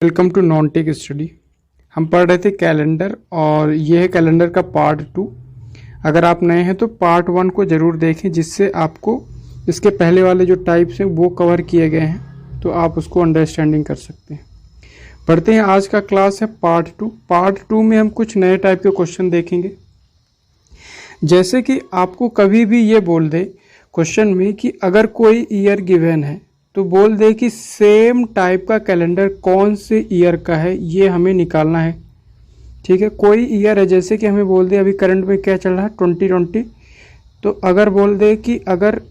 Welcome to non tech study. हम पढ़ रहे थे कैलेंडर और यह है कैलेंडर का पार्ट 2। अगर आप नए हैं तो पार्ट 1 को ज़रूर देखें, जिससे आपको इसके पहले वाले जो टाइप्स हैं वो कवर किए गए हैं, तो आप उसको अंडरस्टैंडिंग कर सकते हैं। पढ़ते हैं, आज का क्लास है पार्ट 2। पार्ट 2 में हम कुछ नए टाइप के क्वेश्चन देखेंगे। जैसे कि आपको कभी भी ये बोल दे क्वेश्चन में कि अगर कोई ईयर गिवन है तो बोल दे कि सेम टाइप का कैलेंडर कौन से ईयर का है, ये हमें निकालना है। ठीक है, कोई ईयर है, जैसे कि हमें बोल दे अभी करंट में क्या चल रहा है 2020, तो अगर बोल दे कि अगर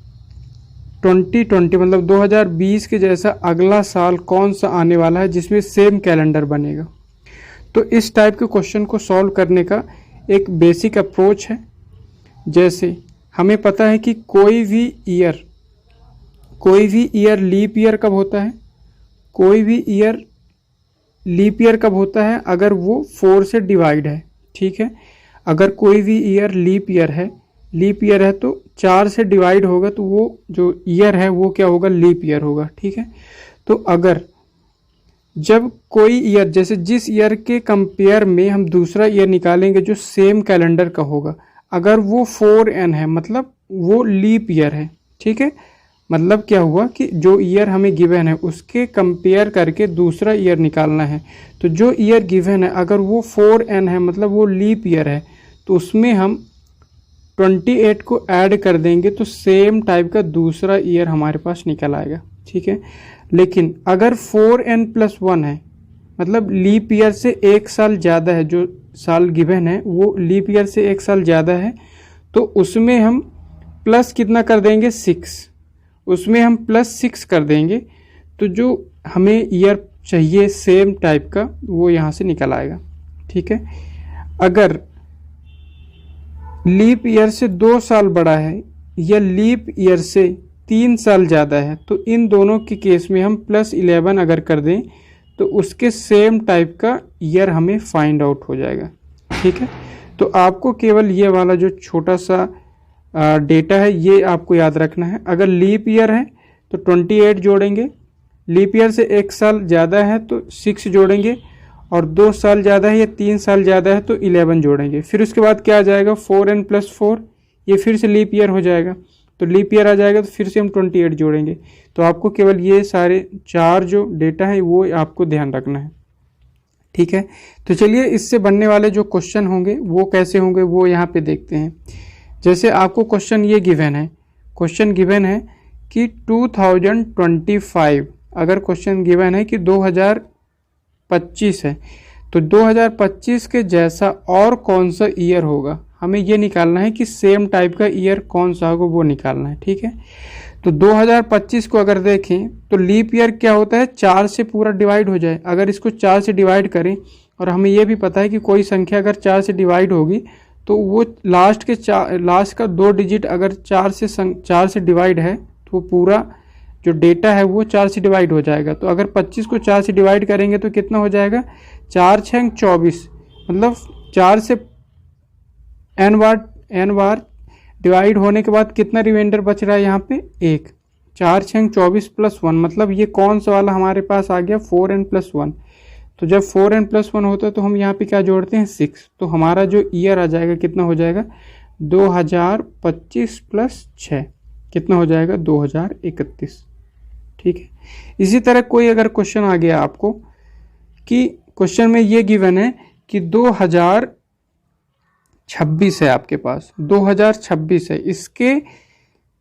2020 मतलब 2020 के जैसा अगला साल कौन सा आने वाला है जिसमें सेम कैलेंडर बनेगा, तो इस टाइप के क्वेश्चन को सॉल्व करने का एक बेसिक अप्रोच है। जैसे हमें पता है कि कोई भी ईयर लीप ईयर कब होता है, कोई भी ईयर लीप ईयर कब होता है अगर वो 4 से डिवाइड है। ठीक है, अगर कोई भी ईयर लीप ईयर है तो 4 से डिवाइड होगा तो वो जो ईयर है वो क्या होगा, लीप ईयर होगा। ठीक है, तो अगर जब कोई ईयर, जैसे जिस ईयर के कंपेयर में हम दूसरा ईयर निकालेंगे जो सेम कैलेंडर का होगा, अगर वो 4n है मतलब वो लीप ईयर है। ठीक है, मतलब क्या हुआ कि जो ईयर हमें गिवन है उसके कंपेयर करके दूसरा ईयर निकालना है, तो जो ईयर गिवन है अगर वो 4n है मतलब वो लीप ईयर है, तो उसमें हम 28 को ऐड कर देंगे तो सेम टाइप का दूसरा ईयर हमारे पास निकल आएगा। ठीक है, लेकिन अगर 4n+1 है मतलब लीप ईयर से एक साल ज़्यादा है, जो साल गिवन है वो लीप ईयर से एक साल ज़्यादा है, तो उसमें हम प्लस कितना कर देंगे, 6। उसमें हम +6 कर देंगे तो जो हमें ईयर चाहिए सेम टाइप का वो यहाँ से निकल आएगा। ठीक है, अगर लीप ईयर से 2 साल बड़ा है या लीप ईयर से 3 साल ज़्यादा है, तो इन दोनों के केस में हम +11 अगर कर दें तो उसके सेम टाइप का ईयर हमें फाइंड आउट हो जाएगा। ठीक है, तो आपको केवल ये वाला जो छोटा सा डेटा है ये आपको याद रखना है। अगर लीप ईयर है तो 28 जोड़ेंगे, लीप ईयर से 1 साल ज़्यादा है तो 6 जोड़ेंगे, और 2 साल ज़्यादा है या 3 साल ज़्यादा है तो 11 जोड़ेंगे। फिर उसके बाद क्या आ जाएगा, 4n+4, ये फिर से लीप ईयर हो जाएगा, तो लीप ईयर आ जाएगा तो फिर से हम 28 जोड़ेंगे। तो आपको केवल ये सारे 4 जो डेटा है वो आपको ध्यान रखना है। ठीक है, तो चलिए इससे बनने वाले जो क्वेश्चन होंगे वो कैसे होंगे वो यहाँ पे देखते हैं। जैसे आपको क्वेश्चन ये गिवन है, क्वेश्चन गिवन है कि 2025, अगर क्वेश्चन गिवन है कि 2025 है तो 2025 के जैसा और कौन सा ईयर होगा, हमें ये निकालना है कि सेम टाइप का ईयर कौन सा होगा वो निकालना है। ठीक है, तो 2025 को अगर देखें तो लीप ईयर क्या होता है, 4 से पूरा डिवाइड हो जाए। अगर इसको 4 से डिवाइड करें, और हमें ये भी पता है कि कोई संख्या अगर 4 से डिवाइड होगी तो वो लास्ट का 2 डिजिट अगर 4 से डिवाइड है तो वो पूरा जो डेटा है वो 4 से डिवाइड हो जाएगा। तो अगर 25 को 4 से डिवाइड करेंगे तो कितना हो जाएगा, 4 × 6 = 24, मतलब 4 से n बार डिवाइड होने के बाद कितना रिमाइंडर बच रहा है यहाँ पे, 1। 4 × 6 = 24 + 1, मतलब ये कौन सा वाला हमारे पास आ गया, 4n+1। तो जब 4n+1 होता है तो हम यहाँ पे क्या जोड़ते हैं, 6। तो हमारा जो ईयर आ जाएगा कितना हो जाएगा, 2025 + 6 कितना हो जाएगा, 2031। ठीक है, इसी तरह कोई अगर क्वेश्चन आ गया आपको कि क्वेश्चन में ये गिवन है कि 2026 है आपके पास, 2026 है,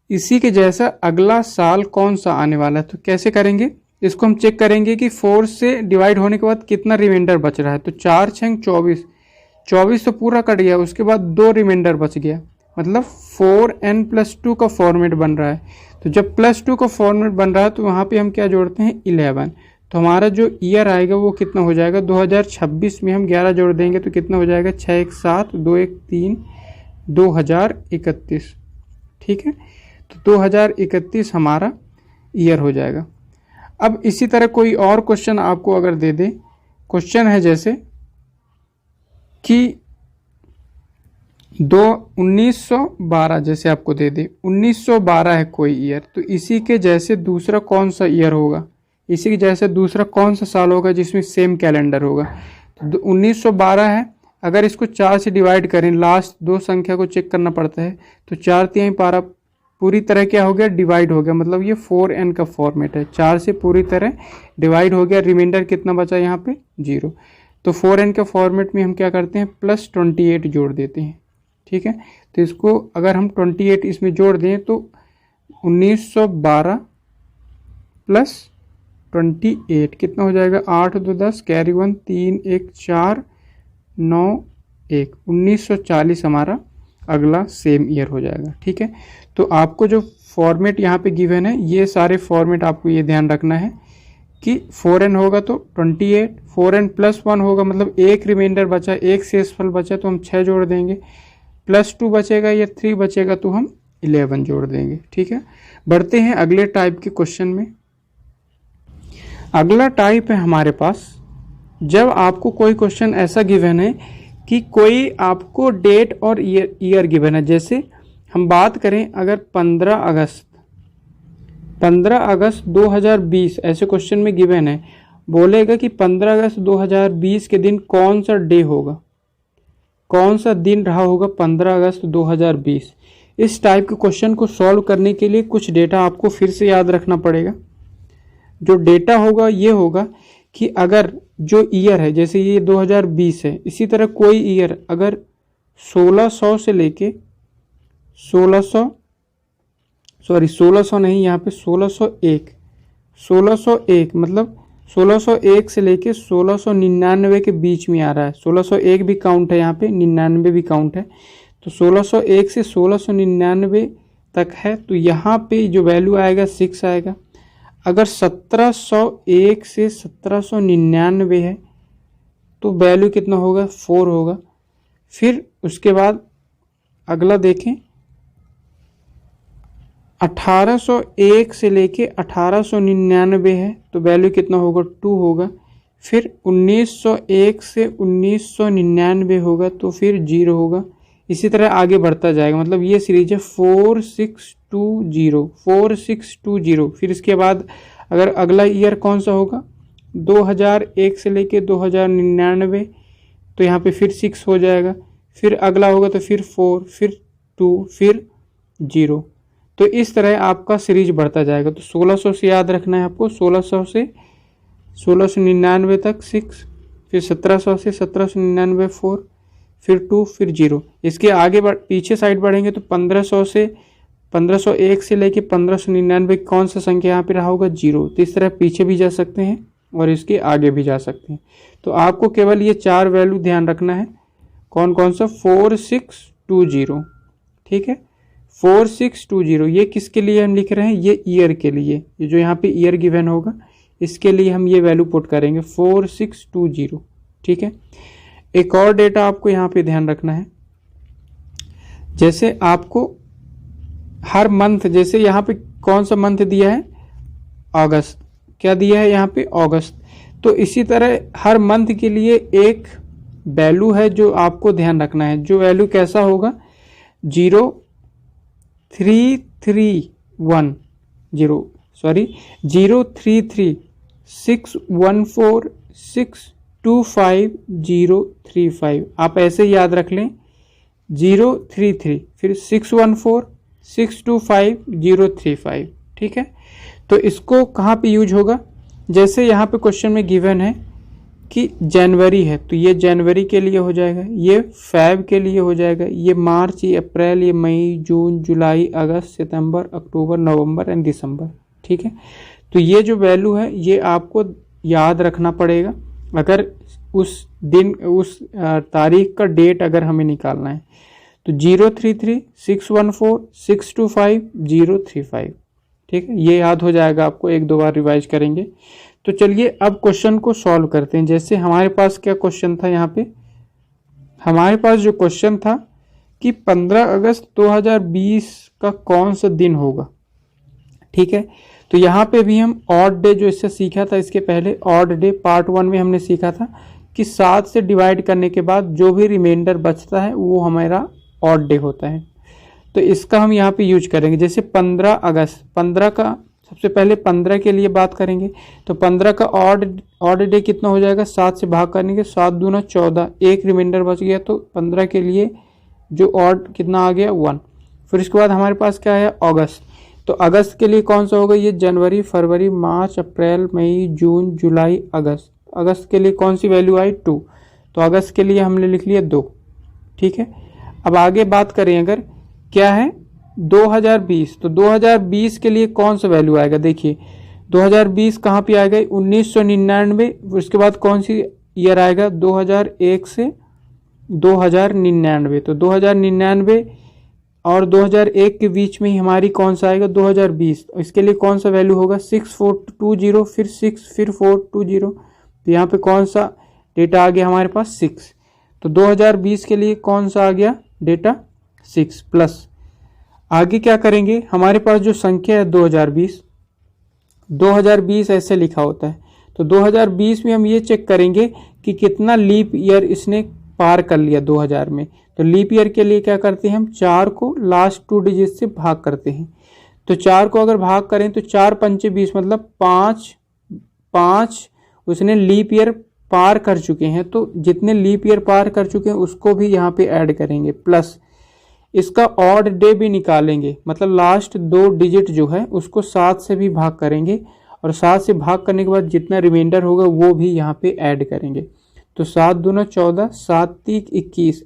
इसी के जैसा अगला साल कौन सा आने वाला है, तो कैसे करेंगे, इसको हम चेक करेंगे कि 4 से डिवाइड होने के बाद कितना रिमाइंडर बच रहा है। तो 4 × 6 = 24, 24 तो पूरा कट गया, उसके बाद 2 रिमाइंडर बच गया, मतलब 4n+2 का फॉर्मेट बन रहा है। तो जब +2 का फॉर्मेट बन रहा है तो वहाँ पे हम क्या जोड़ते हैं, 11। तो हमारा जो ईयर आएगा वो कितना हो जाएगा, 2026 में हम 11 जोड़ देंगे तो कितना हो जाएगा, 6 × 1 = 7, 2 × 1 = 3, 2031। ठीक है, तो 2031 हमारा ईयर हो जाएगा। अब इसी तरह कोई और क्वेश्चन आपको अगर दे दे, क्वेश्चन है जैसे कि 1912 जैसे आपको दे दे, 1912 है कोई ईयर, तो इसी के जैसे दूसरा कौन सा ईयर होगा, इसी की जैसे दूसरा कौन सा साल होगा जिसमें सेम कैलेंडर होगा। तो 1912 है, अगर इसको 4 से डिवाइड करें, लास्ट दो संख्या को चेक करना पड़ता है, तो 4×3 पूरी तरह क्या हो गया, डिवाइड हो गया, मतलब ये 4n का फॉर्मेट है। 4 से पूरी तरह डिवाइड हो गया, रिमाइंडर कितना बचा यहाँ पे 0। तो 4n के फॉर्मेट में हम क्या करते हैं, +28 जोड़ देते हैं। ठीक है, तो इसको अगर हम 28 इसमें जोड़ दें तो 1912 + 28 कितना हो जाएगा, 8 2 10, कैरी 1 3 1 4 9 1, 1940 हमारा अगला सेम ईयर हो जाएगा। ठीक है, तो आपको जो फॉर्मेट यहाँ पे गिवन है, ये सारे फॉर्मेट आपको ये ध्यान रखना है कि 4n होगा तो 28, 4n + 1 होगा, मतलब एक रिमाइंडर बचा, एक शेषफल बचा तो हम 6 जोड़ देंगे, +2 बचेगा या 3 बचेगा तो हम 11 जोड़ देंगे। ठीक है, बढ़ते हैं अगले टाइप के क्वेश्चन में। अगला टाइप है हमारे पास, जब आपको कोई क्वेश्चन ऐसा गिवन है कि कोई आपको डेट और ईयर गिवन है। जैसे हम बात करें अगर 15 अगस्त 2020 ऐसे क्वेश्चन में गिवन है, बोलेगा कि 15 अगस्त 2020 के दिन कौन सा डे होगा, कौन सा दिन रहा होगा 15 अगस्त 2020। इस टाइप के क्वेश्चन को सॉल्व करने के लिए कुछ डेटा आपको फिर से याद रखना पड़ेगा। जो डेटा होगा ये होगा कि अगर जो ईयर है, जैसे ये 2020 है, इसी तरह कोई ईयर अगर 1600 से लेके 1600 नहीं, यहाँ पे 1601 मतलब 1601 से लेके 1699 के बीच में आ रहा है। 1601 भी काउंट है यहाँ पे, 99 भी काउंट है, तो 1601 से 1699 तक है, तो यहाँ पे जो वैल्यू आएगा 6 आएगा। अगर 1701 से 1799 है तो वैल्यू कितना होगा, 4 होगा। फिर उसके बाद अगला देखें, 1801 से लेके 1899 है तो वैल्यू कितना होगा, 2 होगा। फिर 1901 से 1999 होगा तो फिर 0 होगा। इसी तरह आगे बढ़ता जाएगा, मतलब ये सीरीज है 4620। फिर इसके बाद अगर अगला ईयर कौन सा होगा, 2001 से लेके 2099, तो यहाँ पे फिर 6 हो जाएगा। फिर अगला होगा तो फिर 4, फिर 2, फिर 0। तो इस तरह आपका सीरीज बढ़ता जाएगा। तो 1600 से याद रखना है आपको, 1600 से 1699 तक 6, फिर 1700 से 1799 4, फिर 2, फिर 0। इसके आगे पीछे साइड बढ़ेंगे तो 1501 से लेके 1599 कौन सा संख्या यहाँ पे रहा होगा, 0। तो इस तरह पीछे भी जा सकते हैं और इसके आगे भी जा सकते हैं। तो आपको केवल ये 4 वैल्यू ध्यान रखना है, कौन कौन सा, 4620। ठीक है, 4620 ये किसके लिए हम लिख रहे हैं, ये ईयर के लिए, ये जो यहाँ पे ईयर गिवन होगा इसके लिए हम ये वैल्यू पुट करेंगे 4620। ठीक है, एक और डेटा आपको यहाँ पे ध्यान रखना है, जैसे आपको हर मंथ, जैसे यहाँ पे कौन सा मंथ दिया है, अगस्त, क्या दिया है यहाँ पे, अगस्त। तो इसी तरह हर मंथ के लिए एक वैल्यू है जो आपको ध्यान रखना है, जो वैल्यू कैसा होगा, 033 आप ऐसे याद रख लें, 033 फिर 614625 ठीक है। तो इसको कहाँ पे यूज होगा, जैसे यहाँ पे क्वेश्चन में गिवन है कि जनवरी है तो ये जनवरी के लिए हो जाएगा, ये फेब के लिए हो जाएगा, ये मार्च, ये अप्रैल, ये मई, जून, जुलाई, अगस्त, सितंबर, अक्टूबर, नवंबर एंड दिसंबर। ठीक है, तो ये जो वैल्यू है ये आपको याद रखना पड़ेगा अगर उस दिन उस तारीख का डेट अगर हमें निकालना है। तो 033 614 625 035। ठीक है, ये याद हो जाएगा आपको, एक दो बार रिवाइज करेंगे। तो चलिए अब क्वेश्चन को सॉल्व करते हैं। जैसे हमारे पास क्या क्वेश्चन था, यहाँ पे हमारे पास जो क्वेश्चन था कि 15 अगस्त 2020 का कौन सा दिन होगा। ठीक है, तो यहाँ पे भी हम ऑड डे जो इससे सीखा था, इसके पहले ऑड डे पार्ट 1 में हमने सीखा था कि 7 से डिवाइड करने के बाद जो भी रिमाइंडर बचता है वो हमारा ऑड डे होता है। तो इसका हम यहाँ पे यूज करेंगे। जैसे 15 अगस्त, 15 का सबसे पहले 15 के लिए बात करेंगे। तो 15 का ऑड डे कितना हो जाएगा, 7 से भाग करेंगे, 7 दूना 14, एक रिमाइंडर बच गया। तो 15 के लिए जो ऑड कितना आ गया 1। फिर इसके बाद हमारे पास क्या है अगस्त। तो अगस्त के लिए कौन सा होगा, ये जनवरी, फरवरी, मार्च, अप्रैल, मई, जून, जुलाई, अगस्त। अगस्त के लिए कौन सी वैल्यू आई 2। तो अगस्त के लिए हमने लिख लिया 2। ठीक है, अब आगे बात करें अगर क्या है 2020। तो 2020 के लिए कौन सा वैल्यू आएगा, देखिए 2020 कहाँ पे आएगा 1999। उसके बाद कौन सी ईयर आएगा 2001 से 2099। तो 2099 और 2001 के बीच में ही हमारी कौन सा आएगा 2020। तो इसके लिए कौन सा वैल्यू होगा 6420, फिर 6, फिर 420। तो यहाँ पे कौन सा डेटा आ गया हमारे पास 6। तो 2020 के लिए कौन सा आ गया डेटा 6 प्लस। आगे क्या करेंगे, हमारे पास जो संख्या है 2020 ऐसे लिखा होता है। तो 2020 में हम ये चेक करेंगे कि कितना लीप ईयर इसने पार कर लिया 2000 में। तो लीप ईयर के लिए क्या करते हैं हम 4 को लास्ट 2 डिजिट से भाग करते हैं। तो 4 को अगर भाग करें तो 4 पंचे 20, मतलब 5 उसने लीप ईयर पार कर चुके हैं। तो जितने लीप ईयर पार कर चुके हैं उसको भी यहाँ पे ऐड करेंगे, प्लस इसका ऑड डे भी निकालेंगे, मतलब लास्ट 2 डिजिट जो है उसको 7 से भी भाग करेंगे, और 7 से भाग करने के बाद जितना रिमाइंडर होगा वो भी यहाँ पे ऐड करेंगे। तो 7 दूना 14, 7 तीक 21,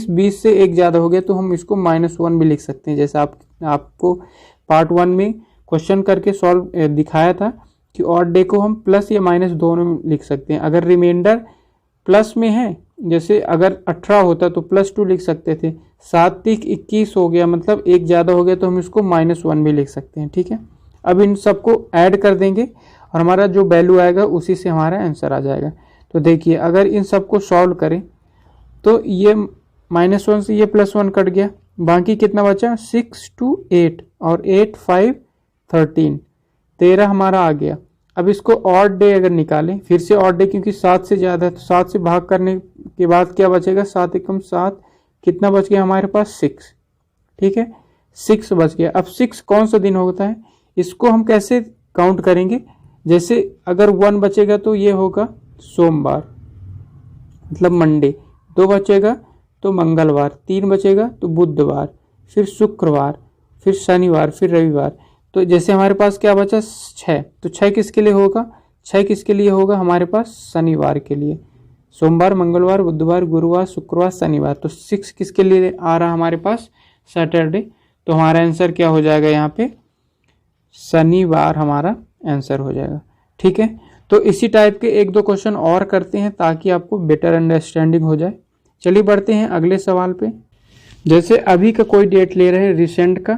20 से एक ज़्यादा हो गया तो हम इसको -1 भी लिख सकते हैं। जैसे आपको पार्ट 1 में क्वेश्चन करके सॉल्व दिखाया था कि ऑड डे को हम प्लस या माइनस दोनों में लिख सकते हैं। अगर रिमाइंडर प्लस में है, जैसे अगर 18 होता तो +2 लिख सकते थे। 7 तीक 21 हो गया, मतलब एक ज़्यादा हो गया तो हम इसको -1 भी लिख सकते हैं। ठीक है, अब इन सबको ऐड कर देंगे और हमारा जो वैल्यू आएगा उसी से हमारा आंसर आ जाएगा। तो देखिए अगर इन सबको सॉल्व करें तो ये -1 से ये +1 कट गया, बाकी कितना बचा 6 2 8 और 8 5 13, 13 हमारा आ गया। अब इसको ऑड डे अगर निकालें, फिर से ऑड डे क्योंकि 7 से ज़्यादा है तो 7 से भाग करने के बाद क्या बचेगा 7 एकम 7, कितना बच गया हमारे पास 6। ठीक है, 6 बच गया। अब 6 कौन सा दिन होता है, इसको हम कैसे काउंट करेंगे, जैसे अगर 1 बचेगा तो ये होगा सोमवार मतलब मंडे, 2 बचेगा तो मंगलवार, 3 बचेगा तो बुधवार, फिर शुक्रवार, फिर शनिवार, फिर रविवार। तो जैसे हमारे पास क्या बचा 6, तो 6 किसके लिए होगा, 6 किसके लिए होगा हमारे पास शनिवार के लिए। सोमवार, मंगलवार, बुधवार, गुरुवार, शुक्रवार, शनिवार। तो 6 किसके लिए आ रहा हमारे पास सैटरडे। तो हमारा आंसर क्या हो जाएगा यहाँ पे शनिवार हमारा आंसर हो जाएगा। ठीक है, तो इसी टाइप के 1-2 क्वेश्चन और करते हैं ताकि आपको बेटर अंडरस्टैंडिंग हो जाए। चलिए बढ़ते हैं अगले सवाल पे। जैसे अभी का कोई डेट ले रहे हैं रिसेंट का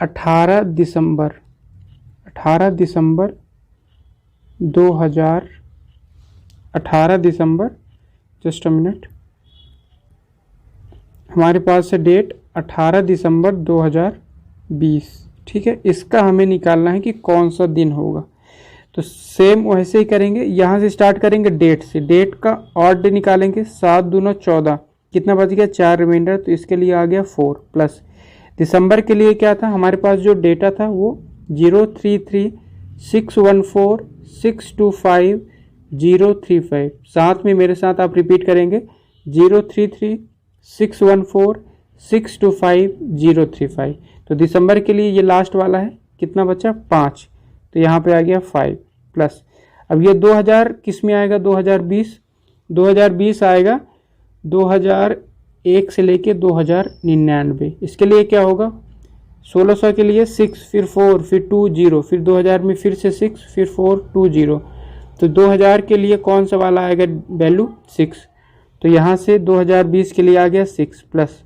18 दिसंबर 2018 जस्ट अ मिनट, हमारे पास है डेट 18 दिसंबर 2020। ठीक है, इसका हमें निकालना है कि कौन सा दिन होगा। तो सेम वैसे ही करेंगे, यहाँ से स्टार्ट करेंगे डेट से, डेट का ऑड डे निकालेंगे। 7 दूना 14, कितना बच गया 4 रिमाइंडर, तो इसके लिए आ गया 4 प्लस। दिसंबर के लिए क्या था हमारे पास जो डेटा था वो 033-614-625-035। साथ में मेरे साथ आप रिपीट करेंगे 033-614-625-035। तो दिसंबर के लिए ये लास्ट वाला है, कितना बचा 5, तो यहाँ पे आ गया 5 प्लस। अब ये 2000 किस में आएगा 2020 आएगा 2001 से लेके 2099। इसके लिए क्या होगा 1600 के लिए 6, फिर 4, फिर 2 0, फिर 2000 में फिर से 6, फिर 4 2 0। तो 2000 के लिए कौन सा वाला आएगा वैल्यू 6। तो यहाँ से 2020 के लिए आ गया 6 प्लस।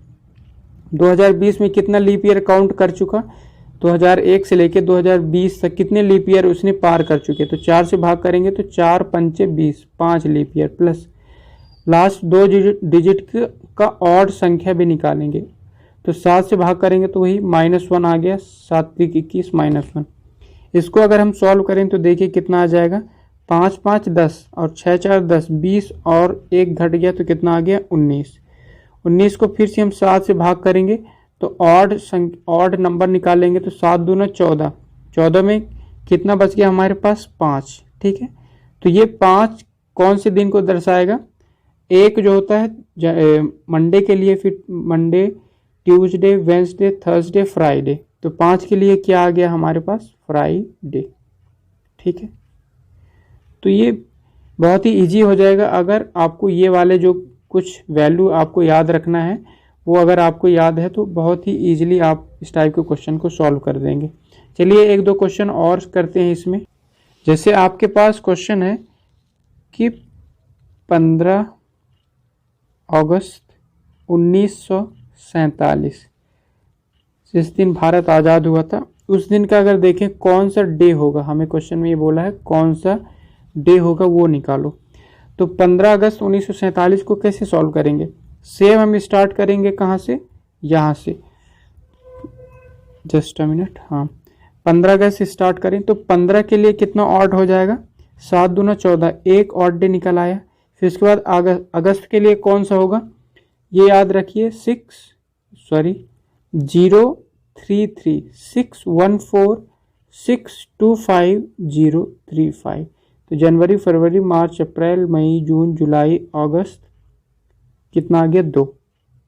2020 में कितना लीप ईयर काउंट कर चुका, 2001 से लेके 2020 तक कितने लीप ईयर उसने पार कर चुके। तो 4 से भाग करेंगे तो 4 पंचे 20, 5 leap year plus last 2 digit का ऑड संख्या भी निकालेंगे। तो 7 से भाग करेंगे तो वही -1 आ गया, 7 3 21 -1। इसको अगर हम सॉल्व करें तो देखिए कितना आ जाएगा 5 5 10 और 6 4 10, 20 और 1 घट गया तो कितना आ गया 19। 19 को फिर से हम 7 से भाग करेंगे तो ऑड नंबर निकालेंगे। तो 7 दूना 14, 14 में कितना बच गया हमारे पास 5। ठीक है, तो ये 5 कौन से दिन को दर्शाएगा? एक जो होता है मंडे के लिए, फिर Monday, Tuesday, Wednesday, Thursday, Friday. तो 5 के लिए क्या आ गया हमारे पास? फ्राइडे। ठीक है, तो ये बहुत ही इजी हो जाएगा। अगर आपको ये वाले जो कुछ वैल्यू आपको याद रखना है वो अगर आपको याद है तो बहुत ही इजीली आप इस टाइप के क्वेश्चन को सॉल्व कर देंगे। चलिए एक दो क्वेश्चन और करते हैं इसमें। जैसे आपके पास क्वेश्चन है कि 15 अगस्त 1947 जिस दिन भारत आज़ाद हुआ था, उस दिन का अगर देखें कौन सा डे होगा, हमें क्वेश्चन में ये बोला है कौन सा डे होगा वो निकालो। तो 15 अगस्त 1947 को कैसे सॉल्व करेंगे? सेम हम स्टार्ट करेंगे कहाँ से? यहाँ से, जस्ट अ मिनट। हाँ, 15 अगस्त से स्टार्ट करें तो 15 के लिए कितना ऑड हो जाएगा? 7 दूना 14, एक ऑड डे निकल आया। फिर उसके बाद अगस्त के लिए कौन सा होगा? ये याद रखिए 014625035 तो जनवरी, फरवरी, मार्च, अप्रैल, मई, जून, जुलाई, अगस्त, कितना आ गया? 2।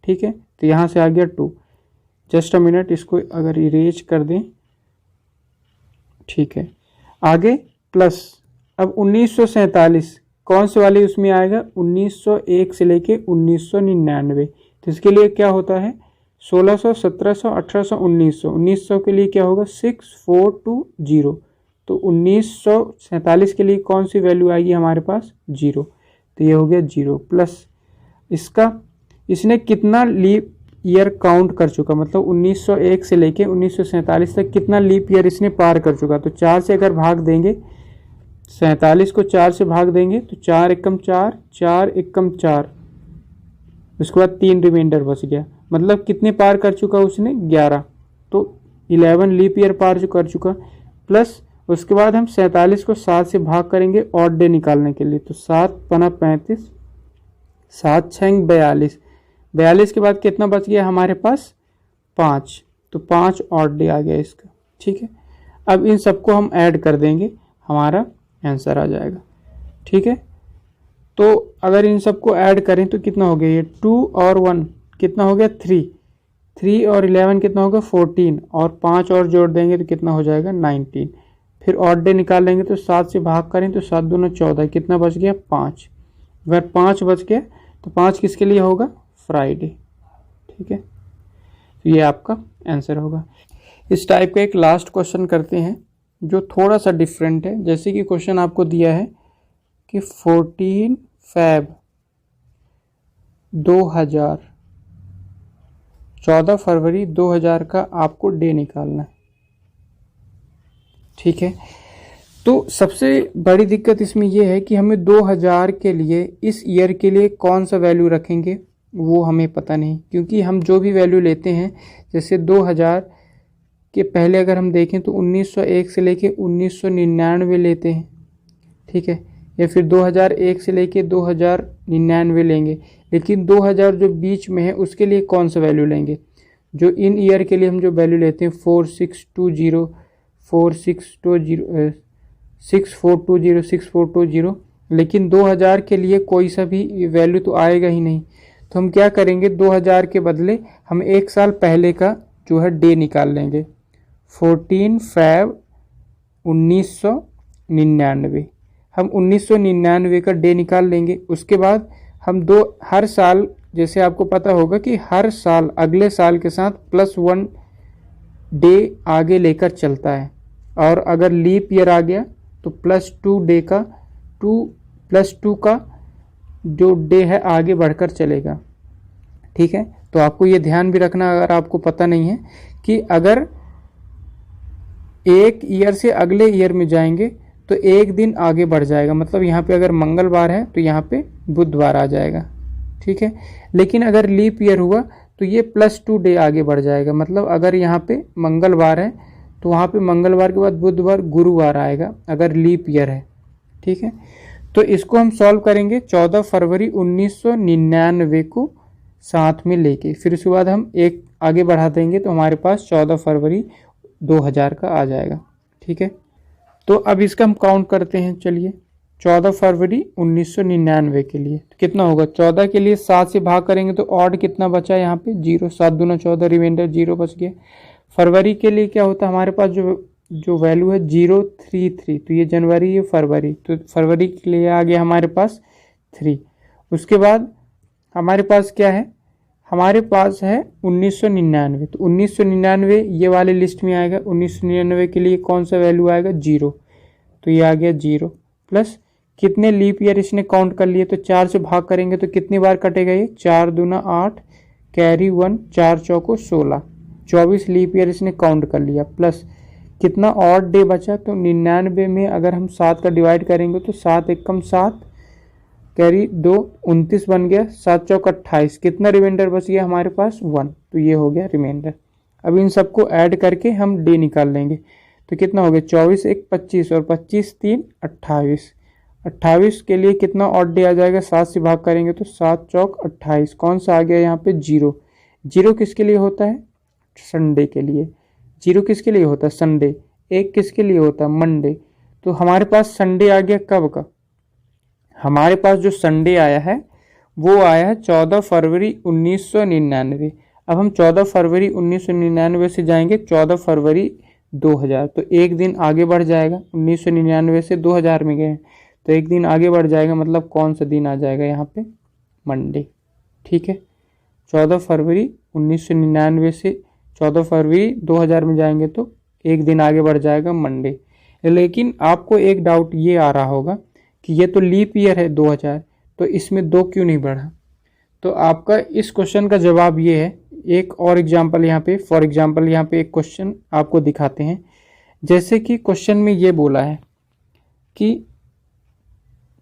ठीक है, तो यहाँ से आ गया 2। जस्ट अ मिनट, इसको अगर इरेज कर दें, ठीक है। आगे प्लस, अब 1947 कौन से वाले उसमें आएगा? 1901 से लेके 1999। तो इसके लिए क्या होता है? 1600, 1700, 1800, 1900। 1900 के लिए क्या होगा? 6420। तो 1947 के लिए कौन सी वैल्यू आएगी हमारे पास? 0। तो ये हो गया 0 प्लस इसका, इसने कितना लीप ईयर काउंट कर चुका, मतलब 1901 से लेके 1947 तक कितना लीप ईयर इसने पार कर चुका। तो 4 से अगर भाग देंगे, 47 को 4 से भाग देंगे तो 4 एकम 4, 4 एकम 4, उसके बाद 3 रिमाइंडर बच गया। मतलब कितने पार कर चुका उसने? 11। तो 11 लीप ईयर पार कर चुका। प्लस उसके बाद हम 47 को 7 से भाग करेंगे ऑड डे निकालने के लिए। तो 7 पना 35, 7 छंग 42। 42 के बाद कितना बच गया हमारे पास? 5। तो 5 ऑड डे आ गया इसका। ठीक है, अब इन सबको हम ऐड कर देंगे, हमारा आंसर आ जाएगा। ठीक है, तो अगर इन सबको ऐड करें तो कितना हो गया? ये 2 और 1 कितना हो गया? 3। 3 और 11 कितना होगा? 14। और 5 और जोड़ देंगे तो कितना हो जाएगा? 19। फिर ऑड डे निकाल लेंगे तो 7 से भाग करें तो 7 दूना 14, कितना बच गया? 5। अगर 5 बच गया तो 5 किसके लिए होगा? फ्राइडे। ठीक है, तो ये आपका आंसर होगा। इस टाइप का एक लास्ट क्वेश्चन करते हैं जो थोड़ा सा डिफरेंट है। जैसे कि क्वेश्चन आपको दिया है कि 14 Feb 2000, 14 फरवरी 2000 का आपको डे निकालना है। ठीक है, तो सबसे बड़ी दिक्कत इसमें यह है कि हमें 2000 के लिए, इस ईयर के लिए कौन सा वैल्यू रखेंगे वो हमें पता नहीं, क्योंकि हम जो भी वैल्यू लेते हैं, जैसे 2000 के पहले अगर हम देखें तो 1901 से लेके 1999 लेते हैं। ठीक है, या फिर 2001 से लेके 2099 लेंगे, लेकिन 2000 जो बीच में है उसके लिए कौन सा वैल्यू लेंगे? जो इन ईयर के लिए हम जो वैल्यू लेते हैं 4620, 6420, लेकिन 2000 के लिए कोई सा भी वैल्यू तो आएगा ही नहीं। तो हम क्या करेंगे? 2000 के बदले हम एक साल पहले का जो है डे निकाल लेंगे। 14 Feb 1999, हम 1999 का डे निकाल लेंगे। उसके बाद हम हर साल, जैसे आपको पता होगा कि हर साल अगले साल के साथ +1 डे आगे लेकर चलता है, और अगर लीप ईयर आ गया तो +2 डे का, +2 का जो डे है आगे बढ़कर चलेगा। ठीक है, तो आपको ये ध्यान भी रखना, अगर आपको पता नहीं है, कि अगर एक ईयर से अगले ईयर में जाएंगे तो एक दिन आगे बढ़ जाएगा। मतलब यहाँ पे अगर मंगलवार है तो यहाँ पे बुधवार आ जाएगा। ठीक है, लेकिन अगर लीप ईयर हुआ तो ये +2 डे आगे बढ़ जाएगा। मतलब अगर यहाँ पे मंगलवार है तो वहाँ पे मंगलवार के बाद बुधवार, गुरुवार आएगा अगर लीप ईयर है। ठीक है, तो इसको हम सॉल्व करेंगे 14 फरवरी 1999 को साथ में लेके, फिर उसके बाद हम एक आगे बढ़ा देंगे तो हमारे पास 14 फरवरी 2000 का आ जाएगा। ठीक है, तो अब इसका हम काउंट करते हैं। चलिए 14 फरवरी 1999 के लिए तो कितना होगा, 14 के लिए 7 से भाग करेंगे तो ऑड कितना बचा यहाँ पे 0, 7 दूना 14, रिमाइंडर 0 बच गया। फरवरी के लिए क्या होता है हमारे पास जो वैल्यू है 033, तो ये जनवरी ये फरवरी, तो फरवरी के लिए आ गया हमारे पास 3। उसके बाद हमारे पास क्या है, हमारे पास है 1999, तो 1999 ये वाले लिस्ट में आएगा। 1999 के लिए कौन सा वैल्यू आएगा 0, तो ये आ गया 0 प्लस कितने लीप ईयर इसने काउंट कर लिए, तो 4 से भाग करेंगे तो कितनी बार कटेगा ये 4 दूना 8 कैरी 1 4 चौको 16, 24 लीप ईयर इसने काउंट कर लिया। प्लस कितना ऑड डे बचा, तो 99 में अगर हम 7 का डिवाइड करेंगे तो 7 एकम 7 कैरी 2 29 बन गया, 7 चौक 28, कितना रिमाइंडर बच गया हमारे पास 1, तो ये हो गया रिमाइंडर। अब इन सबको ऐड करके हम डे निकाल लेंगे, तो कितना हो गया 24 1 25 और 25 3 28, 28 के लिए कितना ऑड डे आ जाएगा, 7 से भाग करेंगे तो 7 चौक 28, कौन सा आ गया यहाँ पे 0, 0 किसके लिए होता है संडे के लिए, 0 किसके लिए होता है संडे, 1 किसके लिए होता है मंडे। तो हमारे पास संडे आ गया कब का, हमारे पास जो संडे आया है वो आया है 14 फरवरी 1999। अब हम 14 फरवरी 1999 से जाएंगे 14 फरवरी 2000, तो एक दिन आगे बढ़ जाएगा, 1999 से 2000 में गए तो एक दिन आगे बढ़ जाएगा, मतलब कौन सा दिन आ जाएगा यहाँ पे मंडे। ठीक है, 14 फरवरी 1999 से 14 फरवरी 2000 में जाएंगे तो एक दिन आगे बढ़ जाएगा मंडे। लेकिन आपको एक डाउट ये आ रहा होगा कि ये तो लीप ईयर है 2000, तो इसमें 2 क्यों नहीं बढ़ा। तो आपका इस क्वेश्चन का जवाब ये है, एक और एग्जांपल यहाँ पे, फॉर एग्जांपल यहाँ पे एक क्वेश्चन आपको दिखाते हैं। जैसे कि क्वेश्चन में ये बोला है कि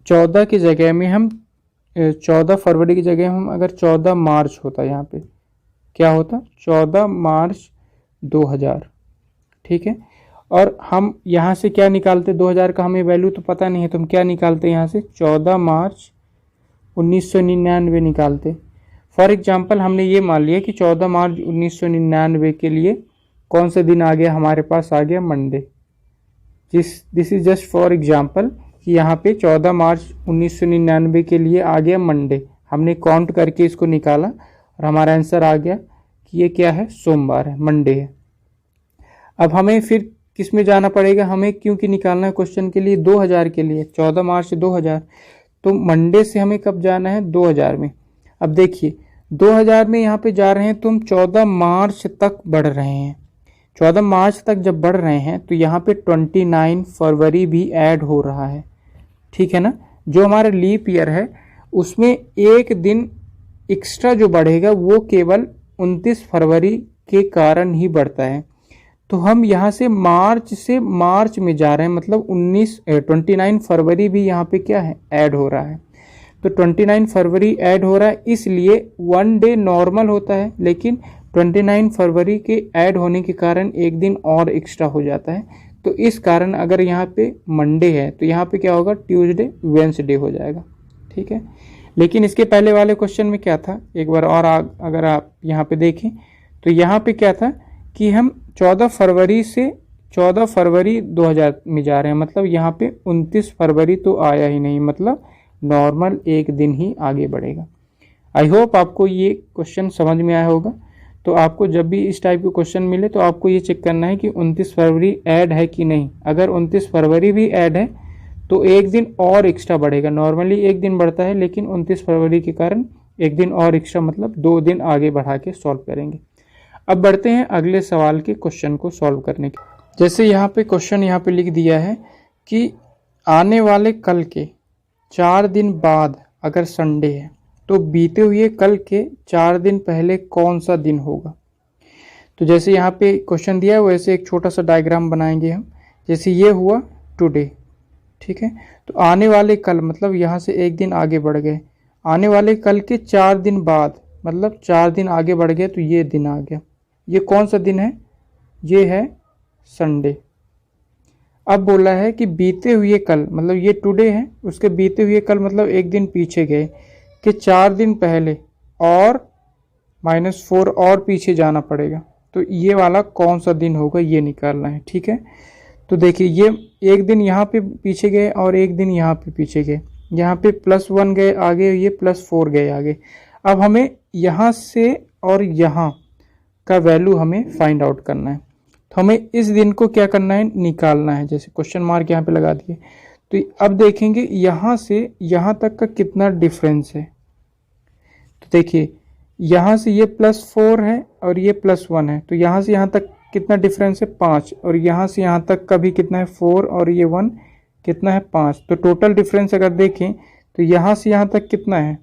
14 की जगह में हम 14 फरवरी की जगह हम अगर 14 मार्च होता, यहाँ पे क्या होता 14 मार्च 2000, ठीक है। और हम यहाँ से क्या निकालते, 2000 का हमें वैल्यू तो पता नहीं है, तो हम क्या निकालते यहाँ से 14 मार्च 1999 निकालते। फॉर एग्जांपल हमने ये मान लिया कि 14 मार्च 1999 के लिए कौन सा दिन आ गया हमारे पास, आ गया Monday. This is just for example कि यहाँ पे 14 मार्च 1999 के लिए आ गया मंडे, हमने काउंट करके इसको निकाला और हमारा आंसर आ गया कि ये क्या है सोमवार है, मंडे है। अब हमें फिर किस में जाना पड़ेगा, हमें क्योंकि निकालना है क्वेश्चन के लिए 2000 के लिए, 14 मार्च 2000, तो मंडे से हमें कब जाना है 2000 में। अब देखिए 2000 में यहाँ पे जा रहे हैं तो हम 14 मार्च तक बढ़ रहे हैं, 14 मार्च तक जब बढ़ रहे हैं तो यहाँ पे 29 फरवरी भी ऐड हो रहा है, ठीक है ना। जो हमारा लीप ईयर है उसमें एक दिन एक्स्ट्रा जो बढ़ेगा वो केवल 29 फरवरी के कारण ही बढ़ता है। तो हम यहाँ से मार्च में जा रहे हैं, मतलब 29 फरवरी भी यहाँ पे क्या है ऐड हो रहा है, तो 29 फरवरी ऐड हो रहा है, इसलिए 1 डे नॉर्मल होता है, लेकिन 29 फरवरी के ऐड होने के कारण एक दिन और एक्स्ट्रा हो जाता है। तो इस कारण अगर यहाँ पे मंडे है तो यहाँ पे क्या होगा ट्यूसडे वेंसडे हो जाएगा, ठीक है। लेकिन इसके पहले वाले क्वेश्चन में क्या था, एक बार और अगर आप यहाँ पे देखें तो यहाँ पे क्या था कि हम 14 फरवरी से 14 फरवरी 2000 में जा रहे हैं, मतलब यहाँ पे 29 फरवरी तो आया ही नहीं, मतलब नॉर्मल एक दिन ही आगे बढ़ेगा। आई होप आपको ये क्वेश्चन समझ में आया होगा। तो आपको जब भी इस टाइप के क्वेश्चन मिले तो आपको ये चेक करना है कि 29 फरवरी ऐड है कि नहीं। अगर 29 फरवरी भी ऐड है तो एक दिन और एक्स्ट्रा बढ़ेगा, नॉर्मली एक दिन बढ़ता है, लेकिन 29 फरवरी के कारण एक दिन और एक्स्ट्रा, मतलब 2 दिन आगे बढ़ा के सॉल्व करेंगे। अब बढ़ते हैं अगले सवाल के क्वेश्चन को सॉल्व करने के। जैसे यहाँ पे क्वेश्चन यहाँ पे लिख दिया है कि आने वाले कल के 4 दिन बाद अगर संडे है तो बीते हुए कल के 4 दिन पहले कौन सा दिन होगा। तो जैसे यहाँ पे क्वेश्चन दिया है वैसे एक छोटा सा डायग्राम बनाएंगे हम। जैसे ये हुआ टुडे, ठीक है, तो आने वाले कल मतलब यहाँ से एक दिन आगे बढ़ गए, आने वाले कल के 4 दिन बाद मतलब 4 दिन आगे बढ़ गए तो ये दिन आ गया। ये कौन सा दिन है, ये है संडे। अब बोला है कि बीते हुए कल, मतलब ये टुडे है, उसके बीते हुए कल मतलब एक दिन पीछे गए कि 4 दिन पहले और -4 और पीछे जाना पड़ेगा, तो ये वाला कौन सा दिन होगा ये निकालना है, ठीक है। तो देखिए ये एक दिन यहाँ पे पीछे गए और एक दिन यहाँ पे पीछे गए, यहाँ पे +1 गए आगे, ये +4 गए आगे। अब हमें यहाँ से और यहाँ का वैल्यू हमें फाइंड आउट करना है। तो हमें इस दिन को क्या करना है, निकालना है। जैसे क्वेश्चन मार्क यहाँ पे लगा दिए, तो अब देखेंगे यहाँ से यहाँ तक का कितना डिफरेंस है। तो देखिए यहाँ से ये +4 है और ये +1 है, तो यहाँ से यहाँ तक कितना डिफरेंस है, 5, और यहाँ से यहाँ तक का भी कितना है, 4, और ये 1 कितना है, 5। तो टोटल डिफरेंस अगर देखें तो यहाँ से यहाँ तक कितना है,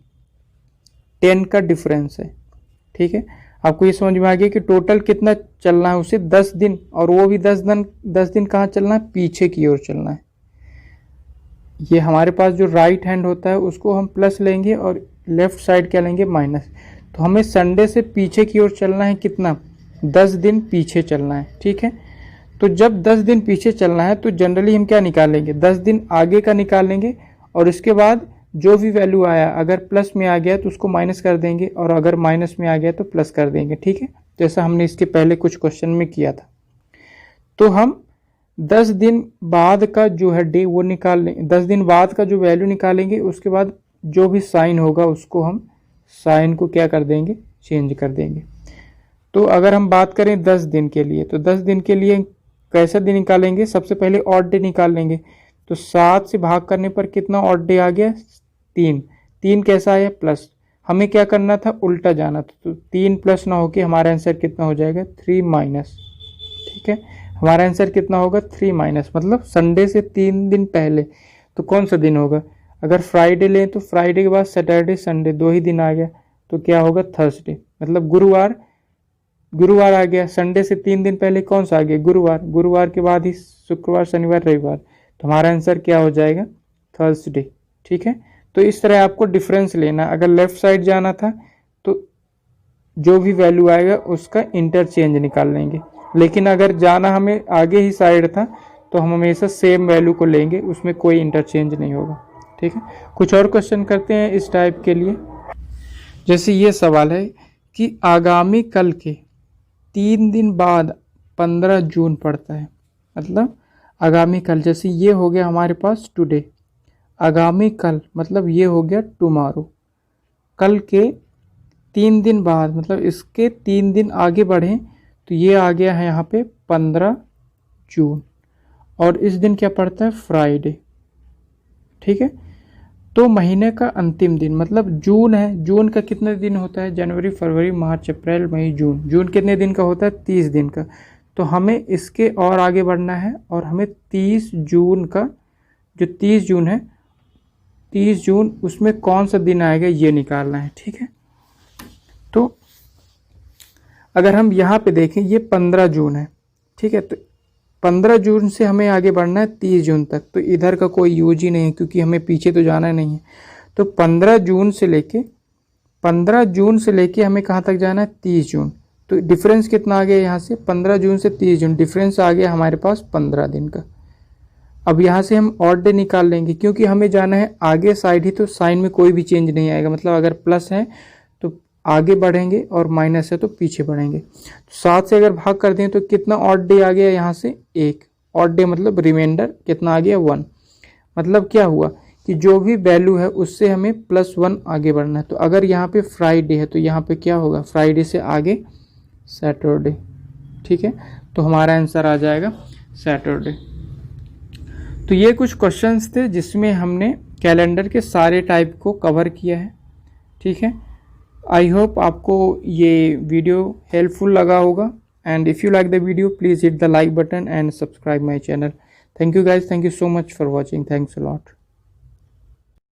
10 का डिफरेंस है। ठीक है, आपको ये समझ में आ गया कि टोटल कितना चलना है उसे, 10 दिन, और वो भी 10 दिन कहाँ चलना है, पीछे की ओर चलना है। ये हमारे पास जो राइट हैंड होता है उसको हम प्लस लेंगे और लेफ्ट साइड क्या लेंगे, माइनस। तो हमें संडे से पीछे की ओर चलना है, कितना, 10 दिन पीछे चलना है। ठीक है, तो जब 10 दिन पीछे चलना है तो जनरली हम क्या निकालेंगे, 10 दिन आगे का निकालेंगे, और इसके बाद जो भी वैल्यू आया, अगर प्लस में आ गया तो उसको माइनस कर देंगे, और अगर माइनस में आ गया तो प्लस कर देंगे। ठीक है, जैसा हमने इसके पहले कुछ क्वेश्चन में किया था। तो हम 10 दिन बाद का जो है डे वो निकाल लेंगे, 10 दिन बाद का जो वैल्यू निकालेंगे, उसके बाद जो भी साइन होगा उसको हम साइन को क्या कर देंगे, चेंज कर देंगे। तो अगर हम बात करें 10 दिन के लिए, तो 10 दिन के लिए कैसा दिन निकालेंगे, सबसे पहले ऑड डे निकाल लेंगे। तो 7 से भाग करने पर कितना ऑड डे आ गया, 3 कैसा आया, प्लस। हमें क्या करना था, उल्टा जाना था, तो 3 प्लस ना होके हमारा आंसर कितना हो जाएगा, 3 माइनस। ठीक है, हमारा आंसर कितना होगा, 3 माइनस, मतलब संडे से 3 दिन पहले। तो कौन सा दिन होगा, अगर फ्राइडे लें तो फ्राइडे के बाद सैटरडे संडे 2 ही दिन आ गया, तो क्या होगा, थर्सडे, मतलब गुरुवार आ गया। संडे से 3 दिन पहले कौन सा आ गया, गुरुवार के बाद ही शुक्रवार शनिवार रविवार, तो हमारा आंसर क्या हो जाएगा, थर्सडे। ठीक है, तो इस तरह आपको डिफरेंस लेना। अगर लेफ्ट साइड जाना था तो जो भी वैल्यू आएगा उसका इंटरचेंज निकाल लेंगे, लेकिन अगर जाना हमें आगे ही साइड था तो हम हमेशा सेम वैल्यू को लेंगे, उसमें कोई इंटरचेंज नहीं होगा। ठीक है, कुछ और क्वेश्चन करते हैं इस टाइप के लिए। जैसे ये सवाल है कि आगामी कल के 3 दिन बाद 15 जून पड़ता है, मतलब आगामी कल, जैसे ये हो गया हमारे पास टुडे, आगामी कल मतलब ये हो गया टुमारो। कल के 3 दिन बाद मतलब इसके 3 दिन आगे बढ़ें तो ये आ गया है यहाँ पे 15 जून, और इस दिन क्या पड़ता है, फ्राइडे। ठीक है, तो महीने का अंतिम दिन मतलब जून है, जून का कितने दिन होता है, जनवरी फरवरी मार्च अप्रैल मई जून, जून कितने दिन का होता है, 30 दिन का। तो हमें इसके और आगे बढ़ना है, और हमें 30 जून का, जो 30 जून है, 30 जून उसमें कौन सा दिन आएगा ये निकालना है। ठीक है, तो अगर हम यहाँ पे देखें ये 15 जून है। ठीक है, तो 15 जून से हमें आगे बढ़ना है 30 जून तक, तो इधर का कोई यूज ही नहीं है क्योंकि हमें पीछे तो जाना नहीं है। तो 15 जून से लेके हमें कहाँ तक जाना है, 30 जून। तो डिफरेंस कितना आ गया यहाँ से, 15 जून से 30 जून, डिफरेंस आ गया हमारे पास 15 दिन का। अब यहाँ से हम ऑड डे निकाल लेंगे, क्योंकि हमें जाना है आगे साइड ही, तो साइन में कोई भी चेंज नहीं आएगा, मतलब अगर प्लस है तो आगे बढ़ेंगे और माइनस है तो पीछे बढ़ेंगे। तो 7 से अगर भाग कर दें तो कितना ऑड डे आ गया यहाँ से, 1 ऑड डे, मतलब रिमाइंडर कितना आ गया, 1। मतलब क्या हुआ कि जो भी वैल्यू है उससे हमें +1 आगे बढ़ना है। तो अगर यहाँ पे फ्राइडे है तो यहाँ पे क्या होगा, फ्राइडे से आगे सैटरडे। ठीक है, तो हमारा आंसर आ जाएगा सैटरडे। तो ये कुछ क्वेश्चंस थे जिसमें हमने कैलेंडर के सारे टाइप को कवर किया है। ठीक है, आई होप आपको ये वीडियो हेल्पफुल लगा होगा, and if you like the video please hit the like button and subscribe my channel. Thank you guys, thank you so much for watching, thanks a lot.